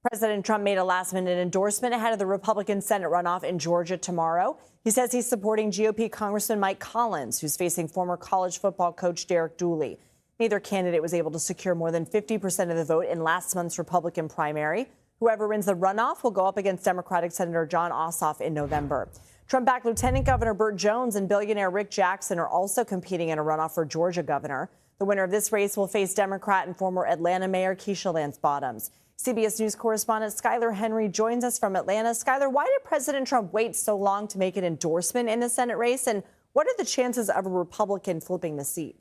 President Trump made a last-minute endorsement ahead of the Republican Senate runoff in Georgia tomorrow. He says he's supporting GOP Congressman Mike Collins, who's facing former college football coach Derek Dooley. Neither candidate was able to secure more than 50% of the vote in last month's Republican primary. Whoever wins the runoff will go up against Democratic Senator Jon Ossoff in November. Trump-backed Lieutenant Governor Burt Jones and billionaire Rick Jackson are also competing in a runoff for Georgia governor. The winner of this race will face Democrat and former Atlanta Mayor Keisha Lance Bottoms. CBS News correspondent Skyler Henry joins us from Atlanta. Skyler, why did President Trump wait so long to make an endorsement in the Senate race? And what are the chances of a Republican flipping the seat?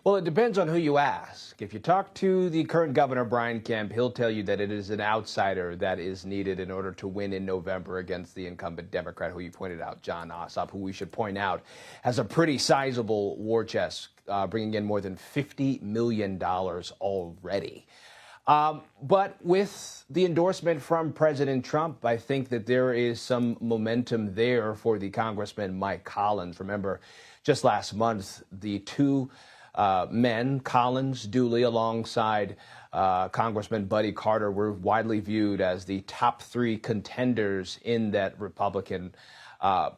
Well, it depends on who you ask. If you talk to the current governor, Brian Kemp, he'll tell you that it is an outsider that is needed in order to win in November against the incumbent Democrat, who you pointed out, Jon Ossoff, who we should point out has a pretty sizable war chest, bringing in more than $50 million already. But with the endorsement from President Trump, I think that there is some momentum there for the Congressman Mike Collins. Remember, just last month, the two men, Collins, Dooley, alongside Congressman Buddy Carter, were widely viewed as the top three contenders in that Republican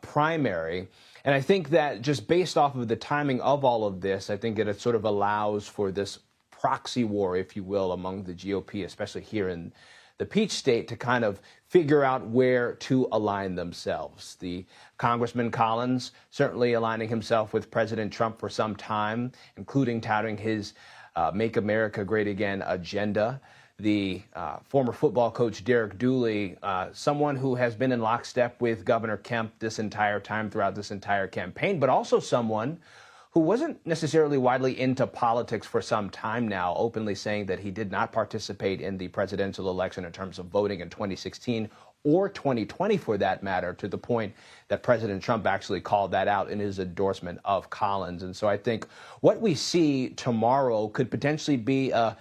primary. And I think that just based off of the timing of all of this, I think it sort of allows for this proxy war, if you will, among the GOP, especially here in the Peach State, to kind of figure out where to align themselves. The Congressman Collins certainly aligning himself with President Trump for some time, including touting his Make America Great Again agenda. The former football coach Derek Dooley, someone who has been in lockstep with Governor Kemp this entire time throughout this entire campaign, but also someone who wasn't necessarily widely into politics for some time now, openly saying that he did not participate in the presidential election in terms of voting in 2016 or 2020 for that matter, to the point that President Trump actually called that out in his endorsement of Collins. And so I think what we see tomorrow could potentially be a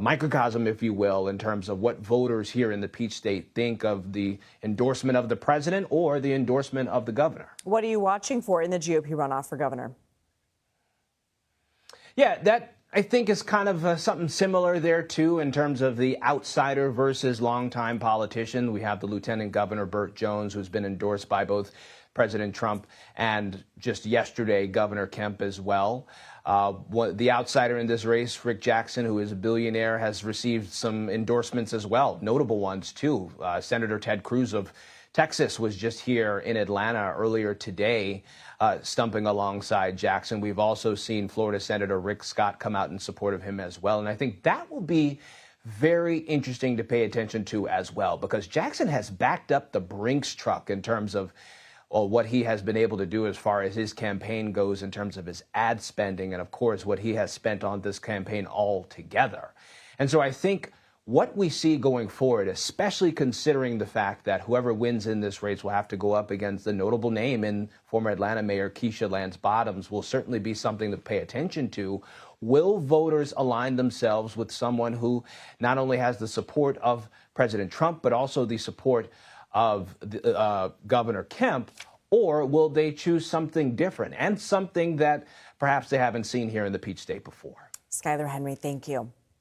microcosm, if you will, in terms of what voters here in the Peach State think of the endorsement of the president or the endorsement of the governor. What are you watching for in the GOP runoff for governor? Yeah, that I think is kind of something similar there, too, in terms of the outsider versus longtime politician. We have the Lieutenant Governor Burt Jones, who's been endorsed by both President Trump and just yesterday, Governor Kemp as well. The outsider in this race, Rick Jackson, who is a billionaire, has received some endorsements as well, notable ones, too. Senator Ted Cruz of Texas was just here in Atlanta earlier today, stumping alongside Jackson. We've also seen Florida Senator Rick Scott come out in support of him as well. And I think that will be very interesting to pay attention to as well, because Jackson has backed up the Brinks truck in terms of what he has been able to do as far as his campaign goes in terms of his ad spending and, of course, what he has spent on this campaign altogether. And so I think what we see going forward, especially considering the fact that whoever wins in this race will have to go up against the notable name in former Atlanta Mayor Keisha Lance Bottoms, will certainly be something to pay attention to. Will voters align themselves with someone who not only has the support of President Trump, but also the support of Governor Kemp, or will they choose something different and something that perhaps they haven't seen here in the Peach State before? Skyler Henry, thank you.